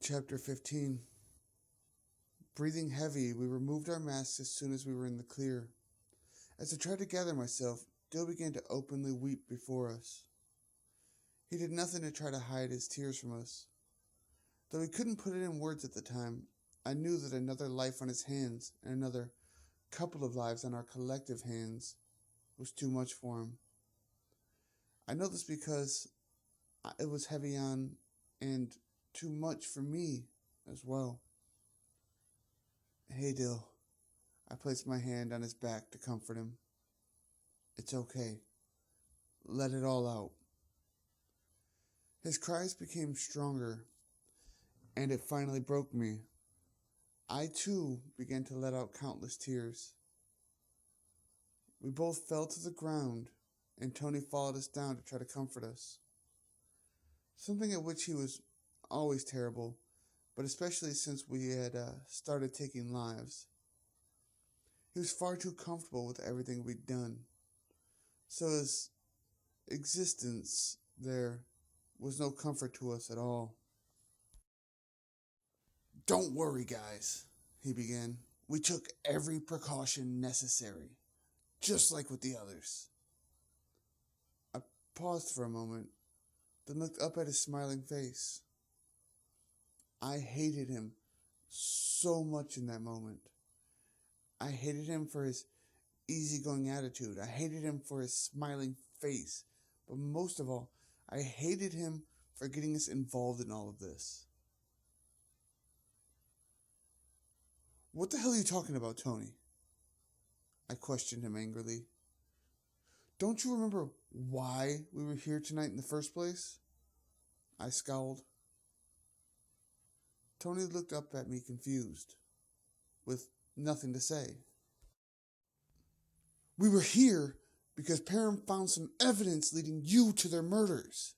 Chapter 15. Breathing heavy, we removed our masks as soon as we were in the clear. As I tried to gather myself, Dill began to openly weep before us. He did nothing to try to hide his tears from us. Though he couldn't put it in words at the time, I knew that another life on his hands and another couple of lives on our collective hands was too much for him. I know this because it was heavy on and too much for me as well. Hey, Dill. I placed my hand on his back to comfort him. It's okay. Let it all out. His cries became stronger, and it finally broke me. I, too, began to let out countless tears. We both fell to the ground, and Tony followed us down to try to comfort us. Something at which he was always terrible, but especially since we had started taking lives. He was far too comfortable with everything we'd done, so his existence there was no comfort to us at all. Don't worry, guys, he began. We took every precaution necessary, just like with the others. I paused for a moment, then looked up at his smiling face. I hated him so much in that moment. I hated him for his easygoing attitude. I hated him for his smiling face. But most of all, I hated him for getting us involved in all of this. What the hell are you talking about, Tony? I questioned him angrily. Don't you remember why we were here tonight in the first place? I scowled. Tony looked up at me confused, with nothing to say. We were here because Parham found some evidence leading you to their murders.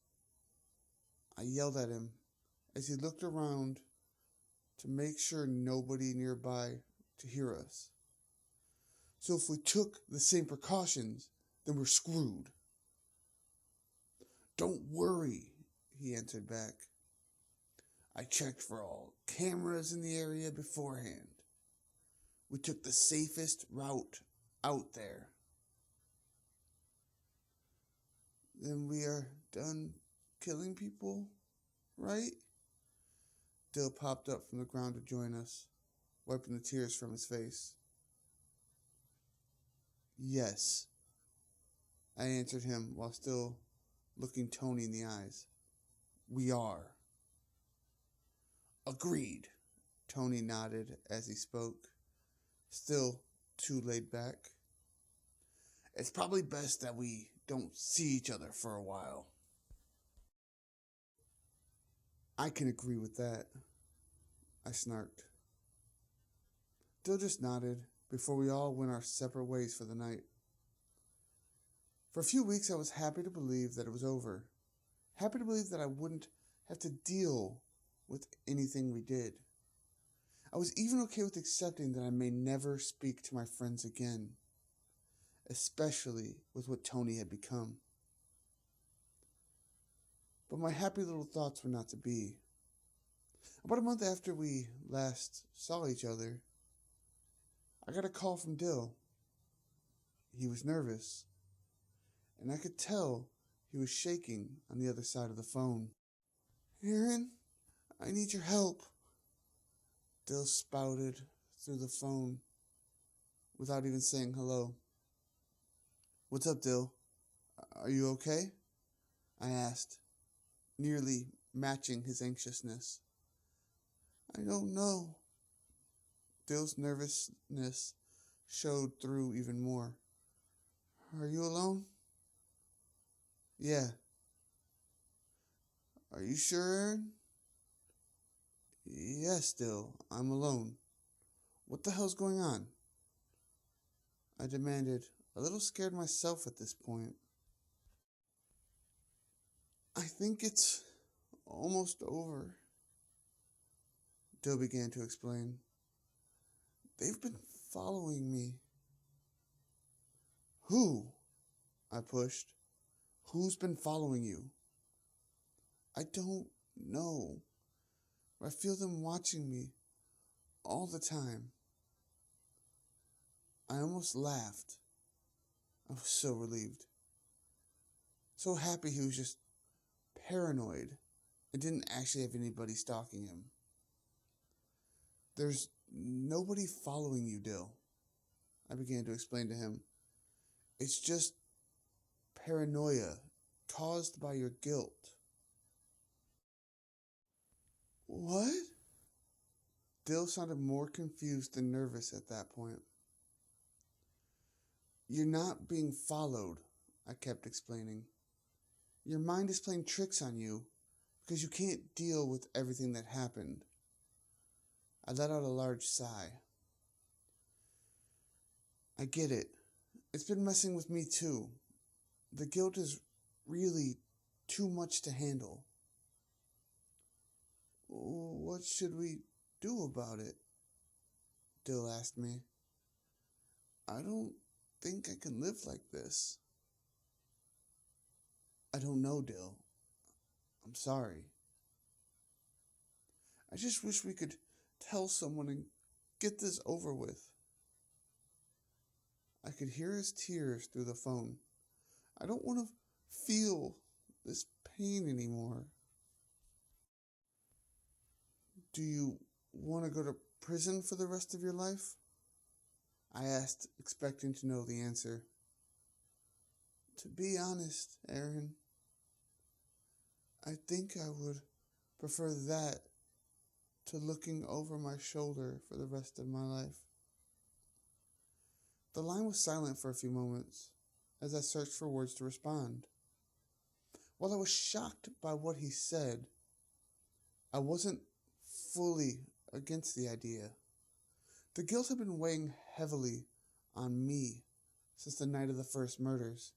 I yelled at him as he looked around to make sure nobody nearby to hear us. So if we took the same precautions, then we're screwed. Don't worry, he answered back. I checked for all cameras in the area beforehand. We took the safest route out there. Then we are done killing people, right? Dill popped up from the ground to join us, wiping the tears from his face. Yes, I answered him while still looking Tony in the eyes. We are. Agreed, Tony nodded as he spoke, still too laid back. It's probably best that we don't see each other for a while. I can agree with that, I snarked. Dill just nodded before we all went our separate ways for the night. For a few weeks I was happy to believe that it was over, happy to believe that I wouldn't have to deal with anything we did. I was even okay with accepting that I may never speak to my friends again, especially with what Tony had become. But my happy little thoughts were not to be. About a month after we last saw each other, I got a call from Dill. He was nervous, and I could tell he was shaking on the other side of the phone. Aaron, I need your help, Dill spouted through the phone without even saying hello. What's up, Dill? Are you okay? I asked, nearly matching his anxiousness. I don't know. Dill's nervousness showed through even more. Are you alone? Yeah. Are you sure, Aaron? Yes, Dill, I'm alone. What the hell's going on? I demanded, a little scared myself at this point. I think it's almost over, Dill began to explain. They've been following me. Who? I pushed. Who's been following you? I don't know. I feel them watching me all the time. I almost laughed. I was so relieved. So happy he was just paranoid and didn't actually have anybody stalking him. There's nobody following you, Dill, I began to explain to him. It's just paranoia caused by your guilt. What? Dill sounded more confused than nervous at that point. You're not being followed, I kept explaining. Your mind is playing tricks on you because you can't deal with everything that happened. I let out a large sigh. I get it. It's been messing with me too. The guilt is really too much to handle. What should we do about it? Dill asked me. I don't think I can live like this. I don't know, Dill. I'm sorry. I just wish we could tell someone and get this over with. I could hear his tears through the phone. I don't want to feel this pain anymore. Do you want to go to prison for the rest of your life? I asked, expecting to know the answer. To be honest, Aaron, I think I would prefer that to looking over my shoulder for the rest of my life. The line was silent for a few moments as I searched for words to respond. While I was shocked by what he said, I wasn't fully against the idea. The guilt had been weighing heavily on me since the night of the first murders.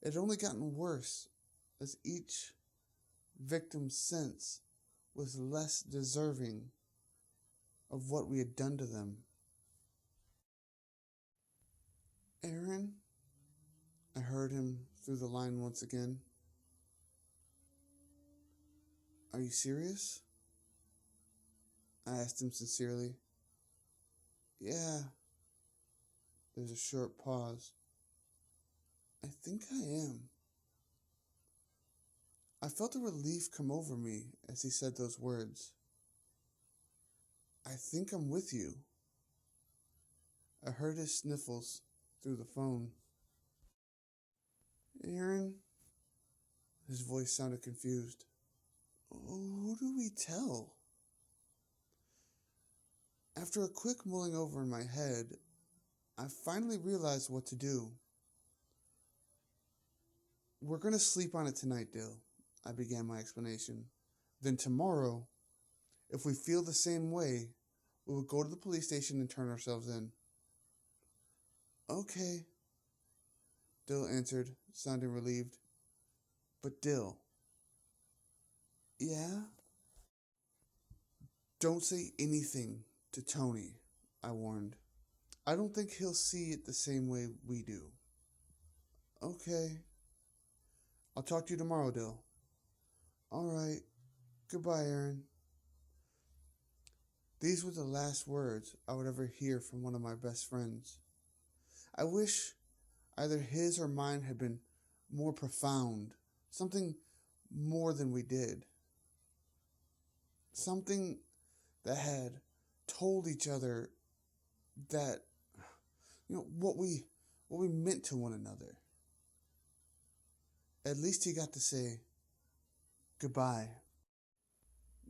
It had only gotten worse as each victim since was less deserving of what we had done to them. Aaron? I heard him through the line once again. Are you serious? I asked him sincerely. Yeah. There's a short pause. I think I am. I felt a relief come over me as he said those words. I think I'm with you. I heard his sniffles through the phone. Aaron? His voice sounded confused. Who do we tell? After a quick mulling over in my head, I finally realized what to do. We're going to sleep on it tonight, Dill, I began my explanation. Then tomorrow, if we feel the same way, we will go to the police station and turn ourselves in. Okay, Dill answered, sounding relieved. But Dill. Yeah? Don't say anything to Tony, I warned. I don't think he'll see it the same way we do. Okay. I'll talk to you tomorrow, Dill. All right. Goodbye, Aaron. These were the last words I would ever hear from one of my best friends. I wish either his or mine had been more profound, something more than we did. Something that had told each other that, what we meant to one another. At least he got to say goodbye.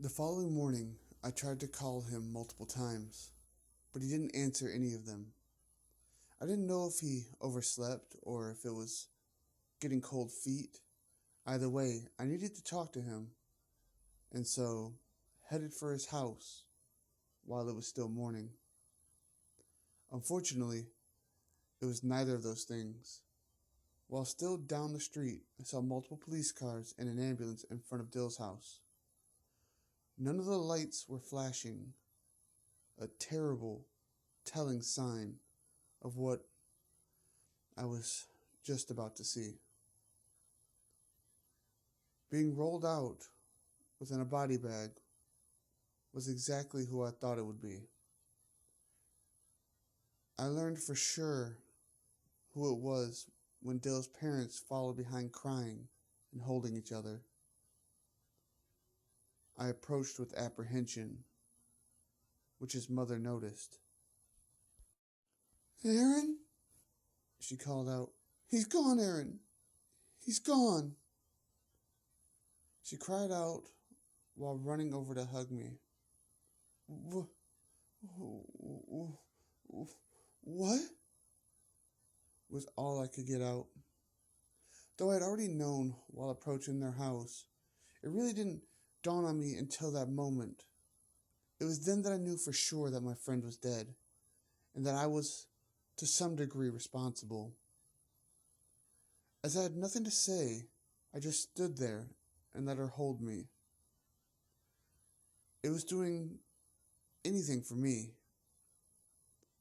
The following morning, I tried to call him multiple times, but he didn't answer any of them. I didn't know if he overslept or if it was getting cold feet. Either way, I needed to talk to him, and so headed for his house while it was still morning. Unfortunately, it was neither of those things. While still down the street, I saw multiple police cars and an ambulance in front of Dill's house. None of the lights were flashing, a terrible, telling sign of what I was just about to see. Being rolled out within a body bag was exactly who I thought it would be. I learned for sure who it was when Dill's parents followed behind crying and holding each other. I approached with apprehension, which his mother noticed. "Aaron?" she called out. "He's gone, Aaron! He's gone!" She cried out while running over to hug me. What? Was all I could get out. Though I'd already known while approaching their house, it really didn't dawn on me until that moment. It was then that I knew for sure that my friend was dead, and that I was, to some degree, responsible. As I had nothing to say, I just stood there and let her hold me. It was doing anything for me,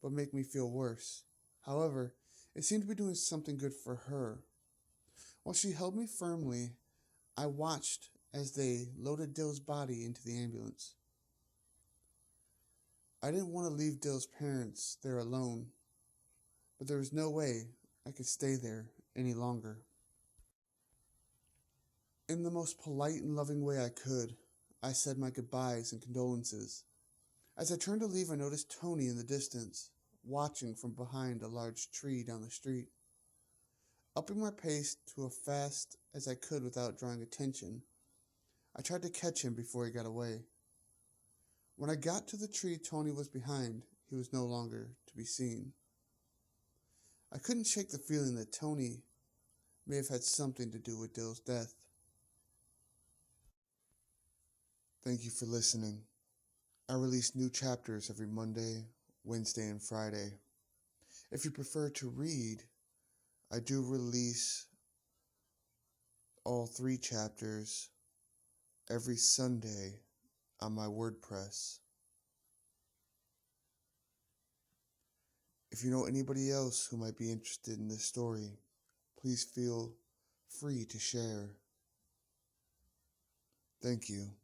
but make me feel worse. However, it seemed to be doing something good for her. While she held me firmly, I watched as they loaded Dill's body into the ambulance. I didn't want to leave Dill's parents there alone, but there was no way I could stay there any longer. In the most polite and loving way I could, I said my goodbyes and condolences. As I turned to leave, I noticed Tony in the distance, watching from behind a large tree down the street. Upping my pace to as fast as I could without drawing attention, I tried to catch him before he got away. When I got to the tree Tony was behind, he was no longer to be seen. I couldn't shake the feeling that Tony may have had something to do with Dill's death. Thank you for listening. I release new chapters every Monday, Wednesday, and Friday. If you prefer to read, I do release all 3 chapters every Sunday on my Wordpress. If you know anybody else who might be interested in this story, please feel free to share. Thank you.